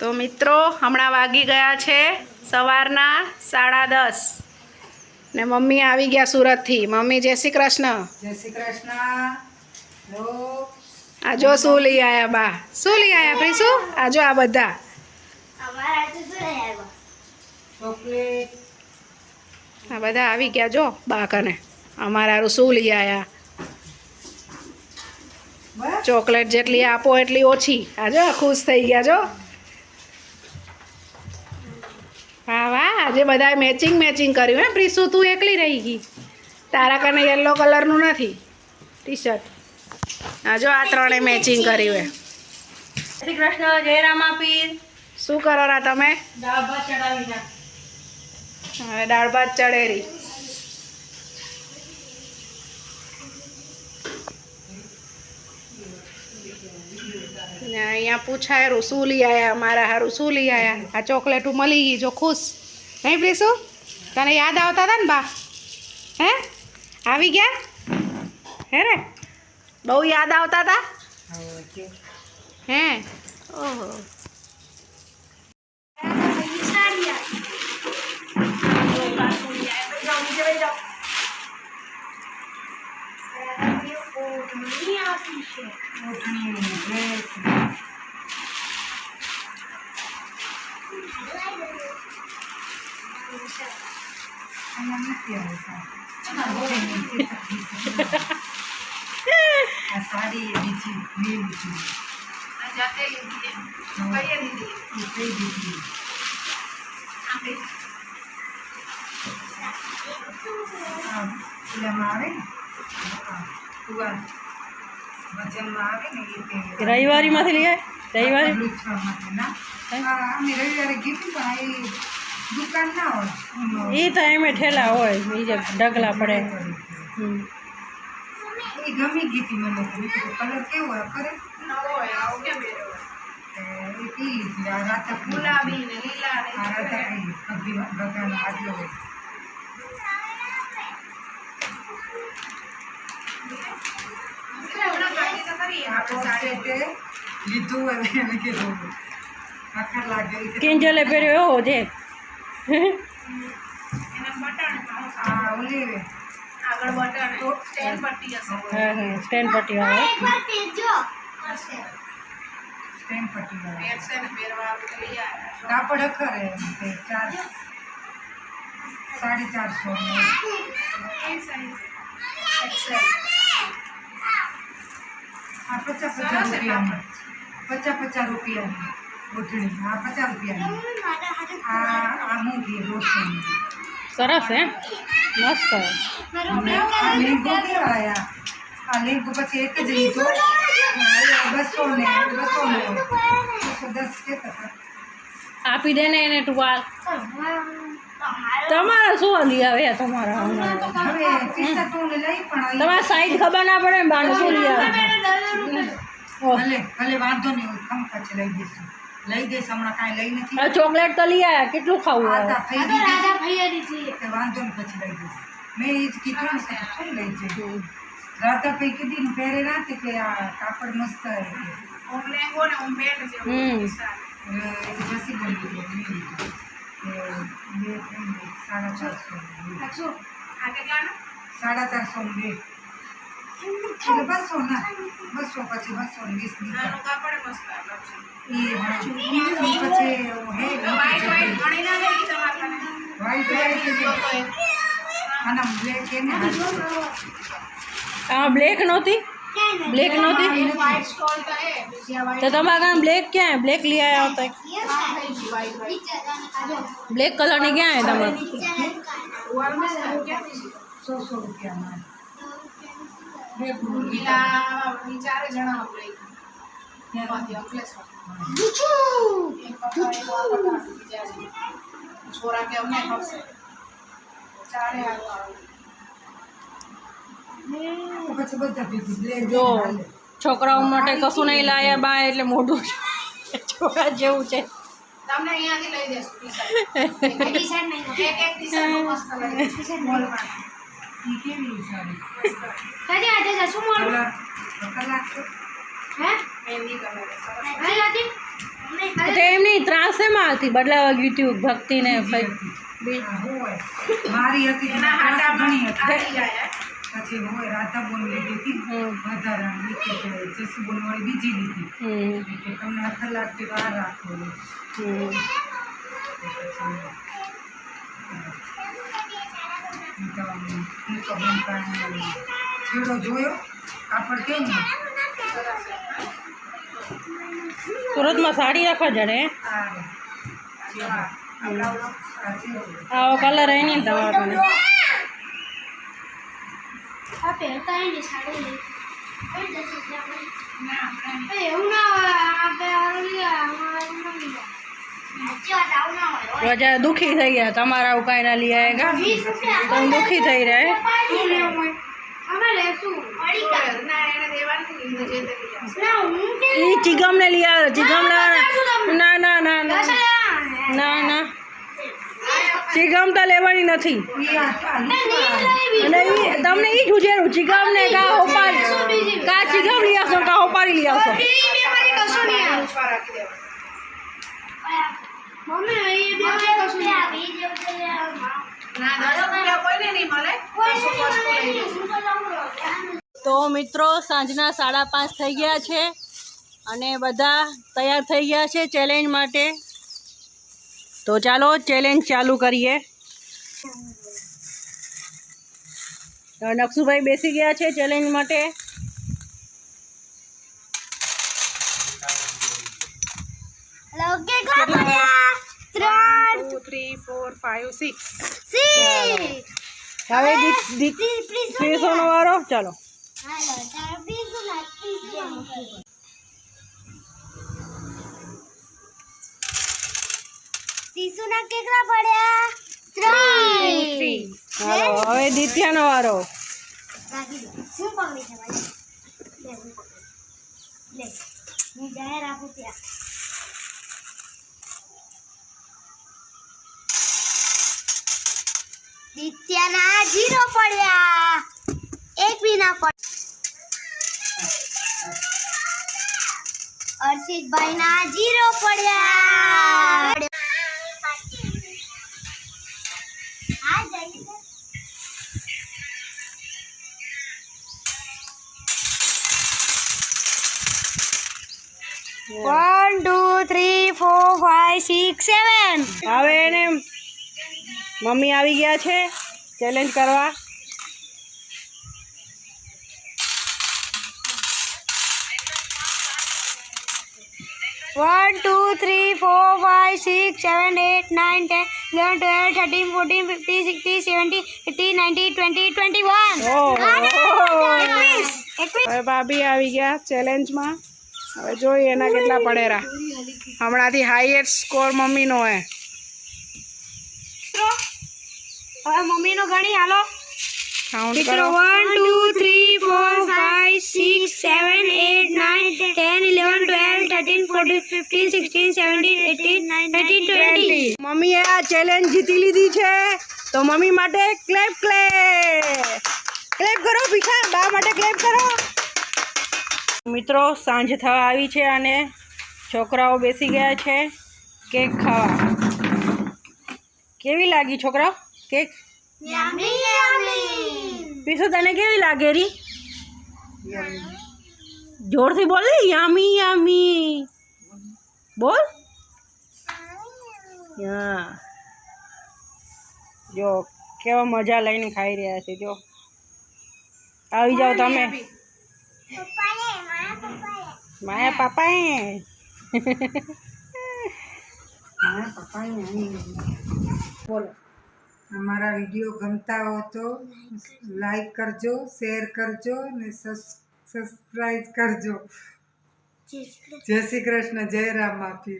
તો મિત્રો હમણાં વાગી ગયા છે સવારના 10:30 ને મમ્મી આવી ગયા સુરતથી. મમ્મી જય શ્રી કૃષ્ણ. જય શ્રી કૃષ્ણ. આ જો શું લઈ આવ્યા બા? શું લઈ આવ્યા પ્રીસુ? આ જો આ બધા ચોકલેટ આ બધા આવી ગયા જો બા કને. અમારા શું લઈ આવ્યા? ચોકલેટ જેટલી આપો એટલી ઓછી. આ જો ખુશ થઈ ગયા જો. વાહ વાહ, આજે બધાએ મેચિંગ કર્યું હે પ્રીસુ? તું એકલી રહી ગઈ. તારા કને યલો કલરનું નથી ટી શર્ટ. આ જો આ ત્રણે મેચિંગ કર્યું હે. શ્રી કૃષ્ણ, જય રામાપીર. શું કરો રા તમે? દાળ ભાત ચડાવી ના. હવે દાળ ભાત ચડેરી. ને અહીંયા પૂછાયું શું લઈ આવ્યા મારા હારું? શું લઈ આવ્યા? આ ચોકલેટું મળી ગઈ જો ખુશ નહીં પ્રીસુ? તને યાદ આવતા હતા ને બા? હે આવી ગયા હે ને? બહુ યાદ આવતા હતા હે? ઓહો સાડી બીજી લીધી રવિવારી માંથી લઈ આવ્યા? રવિવારે ગીતી પણ દુકાન ના હોય એ તો એમ ઠેલા હોય, બીજે ઢગલા પડે. એ ગમી ગીતી મને કલર કેવો હોય કરે ગુલાબી ને લીલા આટલો લીધું હોય એને કીધું આખર લાગે કિંજલે પહેર્યો એવો છે. આ ઓલી આગળ બટન સ્ટેન્ડ પટ્ટી હશે. હા હા, સ્ટેન્ડ પટ્ટી આવે. સ્ટેન્ડ પટ્ટી વાળા પહેરશે ને પહેરવા લઈ આવ્યા. કાપડ અખરે 450 આ 50 રૂપિયાની ગોઠણી. આ 50 રૂપિયાની. આ મૂંગી રોટલી સરસ હે, મસ્ત. આ લીંબુ કેવા આયા? આ લીંબુ પછી એક જ લીધો 210 કેતા આપી દે ને એને ટુવાલ. તમારે શું લઈ આવે તમારા? હવે પૈસા તો લઈ પણ તમારે સાઈઝ ખબર ના પડે ને બાને શું લઈ આવે? ભલે વાંધો નહીં હોય, ખમ પછી લઈ દઈશું. લઈ દઈશ હમણાં કાંઈ લઈ નથી. હવે ચોકલેટ તો લઈ આવ્યા, કેટલું ખાવું આ હોય? તો થઈ ગઈ તે વાંધો નહીં પછી લઈ દઈશ. મેં એ જ કીધું ને કે શું લઈ જઈએ. રાતા પૈ કીધી ને પહેરે રાતે કે આ કાપડ મસ્ત ઓમ લેંગો ને ઓમ બેટ જેવું. જસી બોલી 450 આ કેટલાનું? 450 બે એટલે 200 ના 200 પછી 220 આનું કાપડ મસ્ત આવે છે. પછી વાઈટ ઘણી ના લેવી તમારે કને. વ્હાઈટ આના બ્લેક એને આ બ્લેક નહોતી? બ્લેક નહોતી વ્હાઈટ સ્ટોલ તો હે. બીજા તો તમારા ગામ બ્લેક ક્યાં? બ્લેક લઈ આવ્યા હતા? બ્લેક કલરની ક્યાં હે તમારે? 100 રૂપિયામાં લીલા ચારે જણા લઈ એમાંથી અંકલેશ્વર. છોરા કે અમને ખપશે ચારે પછી બધા ભેગું બ્લેક જો છોકરાઓ માટે કશું નહીં લાયા બા, એટલે મોઢું છોકરા જેવું છે. તમને અહીંયાથી લઈ દેશું ટી-શર્ટ. એક ટી-શર્ટ મસ્ત લઈ દેશું મોલમાં. ઈ કેવી સારી કદી આજે જશું મોલ? કલાક હે મહેંદી કલર સરસ. તો એમ નહીં, શેમાં હતી બદલાવા ગયું હતું ભક્તિને હા, હોય મારી હતી એના હાટા ઘણી હતી પછી હોય રાધાબોન લીધી હતી વધારાની કે જસુબોન વાળી બીજી લીધી કે તમને આ કલાકથી બહાર રાખો છેડો જોયો કાપડ કેમ સુરતમાં સાડી રાખવા જડે આવો કલર હે નહીં તમારા કને વજા દુખી થઈ ગયા તમારા આવું કાંઈ ના લઈ આવેગા તમે દુખી થઈ રહ્યા એ ચીગમ ને લઈ આવે ચીગમ ના ના ના ના ના ના ચીગમ તો લેવાની નથી અને તમને એ જ ઉજેરું ચીગમ ને કા હોપારી કા ચીગમ લઈ આવશો કા હોપારી લઈ આવશો તો મિત્રો સાંજના 5:30 થઈ ગયા છે અને બધા તૈયાર થઈ ગયા છે ચેલેન્જ માટે તો ચાલો ચેલેન્જ ચાલુ કરીએ નકશુભાઈ બેસી ગયા છે ચેલેન્જ માટે હવે ત્રીસોનો વારો ચાલો ત્રીસુના કેટલા પડ્યા 3 ચાલો હવે દિત્યાનો વારો હું પકડી છે ભાઈ લે હું જાહેર આપું ત્યાં દિત્યાના 0 પડ્યા એક બી ના પડ્યા અર્ષિતભાઈના 0 પડ્યા આ જઈ 1 2 3 4 5 6 7 હવે એને મમ્મી આવી ગયા છે ચેલેન્જ કરવા One, 2, 3, 4, 5, 6, 7, 8, 9, 10, 11, 12, 13, 14, 15, 16, 17, 18, 19, 20, 21. હવે ભાભી આવી ગયા ચેલેન્જમાં હવે જોઈએ એના કેટલા પડેરા હમણાંથી હાઈએસ્ટ સ્કોર મમ્મીનો હે હવે મમ્મીનો ગણી હાલો કાઉન્ટ મિત્રો કરો 1 2 3 4 5 6 7 8 9 10 11 12 13 14 15 16 17 18 19 20. મમ્મીએ આ ચેલેન્જ જીતી લીધી છે તો મમ્મી માટે ક્લેપ કરો ભીખા બા માટે ક્લેપ કરો મિત્રો સાંજ થવા આવી છે અને છોકરાઓ બેસી ગયા છે કેક ખાવા કેવી લાગી છોકરાઓ કેક Yummy yummy. પીસુ તને કેવી લાગે રી જોરથી બોલ ને યામી યામી બોલ હા જો કેવા મજા લઈને ખાઈ રહ્યા છે જો આવી જાઓ તમે માયા પાપાએ બોલો અમારા વિડીયો ગમતા હો તો લાઈક કરજો શેર કરજો ને સબસ્ક્રાઈબ કરજો જય શ્રી કૃષ્ણ જય રામ આપી